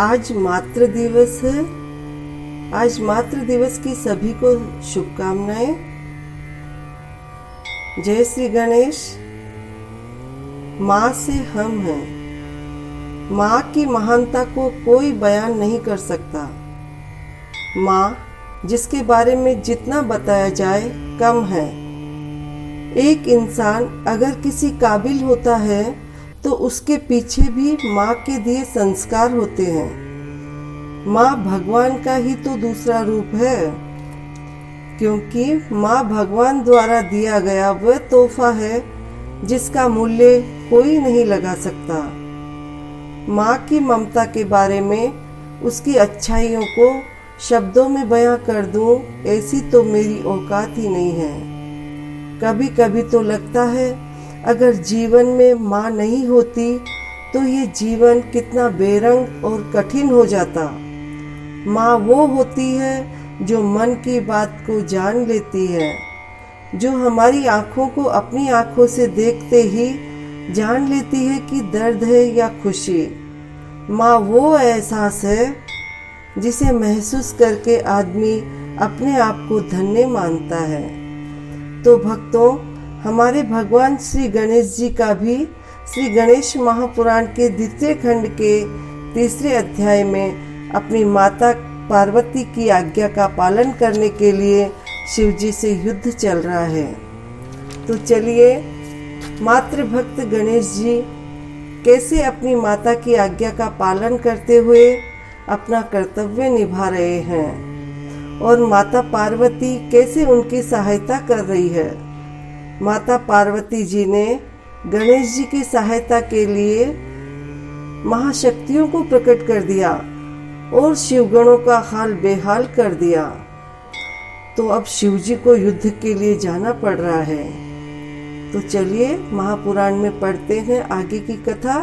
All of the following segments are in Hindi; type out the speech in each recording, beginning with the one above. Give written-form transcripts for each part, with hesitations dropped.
आज मातृ दिवस है। आज मातृ दिवस की सभी को शुभकामनाएं। जय श्री गणेश। माँ से हम हैं। माँ की महानता को कोई बयान नहीं कर सकता। माँ जिसके बारे में जितना बताया जाए कम है। एक इंसान अगर किसी काबिल होता है तो उसके पीछे भी माँ के दिए संस्कार होते हैं। माँ भगवान का ही तो दूसरा रूप है, क्योंकि माँ भगवान द्वारा दिया गया वह तोहफा है जिसका मूल्य कोई नहीं लगा सकता। माँ की ममता के बारे में, उसकी अच्छाइयों को शब्दों में बयां कर दूं, ऐसी तो मेरी औकात ही नहीं है। कभी कभी तो लगता है अगर जीवन में माँ नहीं होती तो ये जीवन कितना बेरंग और कठिन हो जाता। माँ वो होती है जो मन की बात को जान लेती है, जो हमारी आँखों को अपनी आँखों से देखते ही जान लेती है कि दर्द है या खुशी। माँ वो एहसास है जिसे महसूस करके आदमी अपने आप को धन्य मानता है। तो भक्तों, हमारे भगवान श्री गणेश जी का भी श्री गणेश महापुराण के द्वितीय खंड के 3 अध्याय में अपनी माता पार्वती की आज्ञा का पालन करने के लिए शिव जी से युद्ध चल रहा है। तो चलिए, मातृभक्त गणेश जी कैसे अपनी माता की आज्ञा का पालन करते हुए अपना कर्तव्य निभा रहे हैं और माता पार्वती कैसे उनकी सहायता कर रही है। माता पार्वती जी ने गणेश जी की सहायता के लिए महाशक्तियों को प्रकट कर दिया और शिवगणों का हाल बेहाल कर दिया। तो अब शिव जी को युद्ध के लिए जाना पड़ रहा है। तो चलिए महापुराण में पढ़ते हैं आगे की कथा।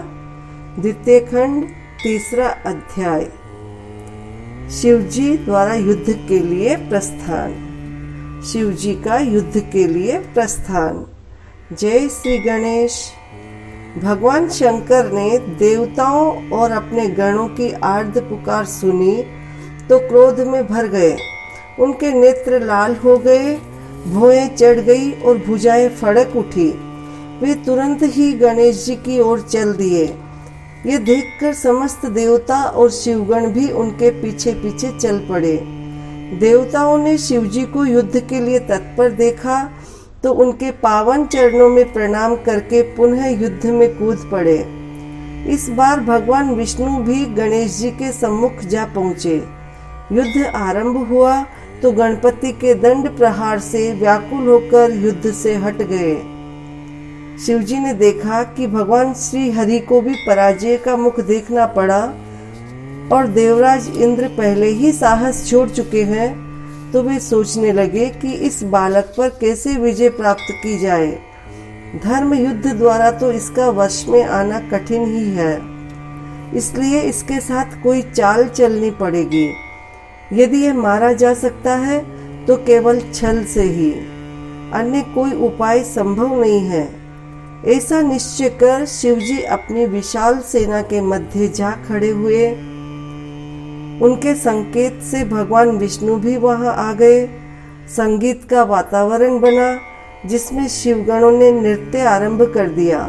द्वितीय खंड 3 अध्याय, शिव जी द्वारा युद्ध के लिए प्रस्थान। शिव जी का युद्ध के लिए प्रस्थान। जय श्री गणेश। भगवान शंकर ने देवताओं और अपने गणों की आर्त पुकार सुनी तो क्रोध में भर गए। उनके नेत्र लाल हो गए, भौहें चढ़ गई और भुजाएं फड़क उठी। वे तुरंत ही गणेश जी की ओर चल दिए। ये देखकर समस्त देवता और शिवगण भी उनके पीछे पीछे चल पड़े। देवताओं ने शिव जी को युद्ध के लिए तत्पर देखा तो उनके पावन चरणों में प्रणाम करके पुनः युद्ध में कूद पड़े। इस बार भगवान विष्णु भी गणेश जी के सम्मुख जा पहुँचे। युद्ध आरंभ हुआ तो गणपति के दंड प्रहार से व्याकुल होकर युद्ध से हट गए। शिव जी ने देखा कि भगवान श्री हरि को भी पराजय का मुख देखना पड़ा और देवराज इंद्र पहले ही साहस छोड़ चुके हैं। तो वे सोचने लगे कि इस बालक पर कैसे विजय प्राप्त की जाए। धर्म युद्ध द्वारा तो इसका वश में आना कठिन ही है, इसलिए इसके साथ कोई चाल चलनी पड़ेगी। यदि यह मारा जा सकता है तो केवल छल से ही, अन्य कोई उपाय संभव नहीं है। ऐसा निश्चय कर शिवजी अपनी विशाल सेना के मध्य जा खड़े हुए। उनके संकेत से भगवान विष्णु भी वहां आ गए। संगीत का वातावरण बना जिसमें शिवगणों ने नृत्य आरंभ कर दिया।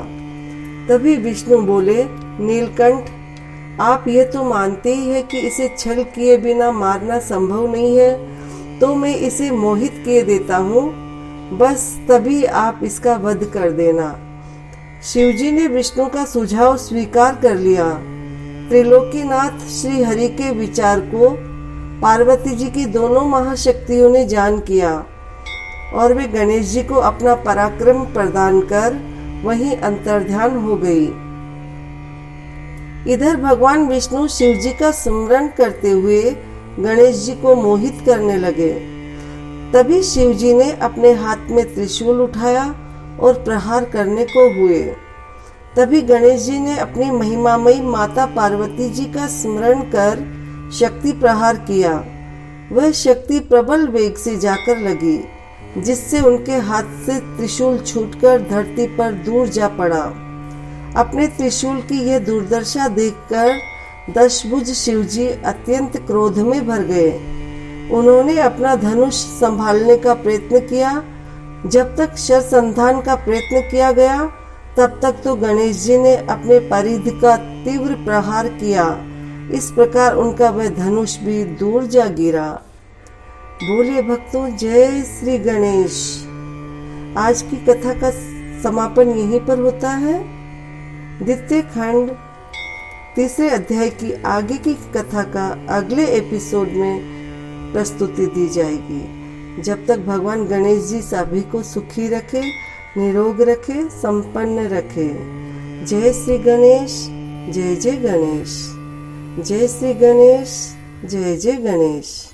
तभी विष्णु बोले, नीलकंठ, आप ये तो मानते ही है कि इसे छल किए बिना मारना संभव नहीं है, तो मैं इसे मोहित किए देता हूँ। बस तभी आप इसका वध कर देना। शिवजी ने विष्णु का सुझाव स्वीकार कर लिया। त्रिलोकीनाथ श्री हरि के विचार को पार्वती जी की दोनों महाशक्तियों ने जान किया और वे गणेश जी को अपना पराक्रम प्रदान कर वहीं अंतर्ध्यान हो गई। इधर भगवान विष्णु शिव जी का स्मरण करते हुए गणेश जी को मोहित करने लगे। तभी शिव जी ने अपने हाथ में त्रिशूल उठाया और प्रहार करने को हुए। तभी गणेश जी ने अपनी महिमामयी माता पार्वती जी का स्मरण कर शक्ति प्रहार किया। वह शक्ति प्रबल वेग से जाकर लगी, जिससे उनके हाथ से त्रिशूल छूटकर धरती पर दूर जा पड़ा। अपने त्रिशूल की यह दुर्दशा देखकर दशभुज शिवजी अत्यंत क्रोध में भर गए। उन्होंने अपना धनुष संभालने का प्रयत्न किया। जब तक शरसंधान का प्रयत्न किया गया तब तक तो गणेश जी ने अपने परिधि का तीव्र प्रहार किया। इस प्रकार उनका वह धनुष भी दूर जा गिरा। बोले भक्तों, जय श्री गणेश। आज की कथा का समापन यहीं पर होता है। द्वितीय खंड तीसरे अध्याय की आगे की कथा का अगले एपिसोड में प्रस्तुति दी जाएगी। जब तक भगवान गणेश जी सभी को सुखी रखे, निरोग रखे, संपन्न रखे। जय श्री गणेश, जय जय गणेश। जय श्री गणेश, जय जय गणेश।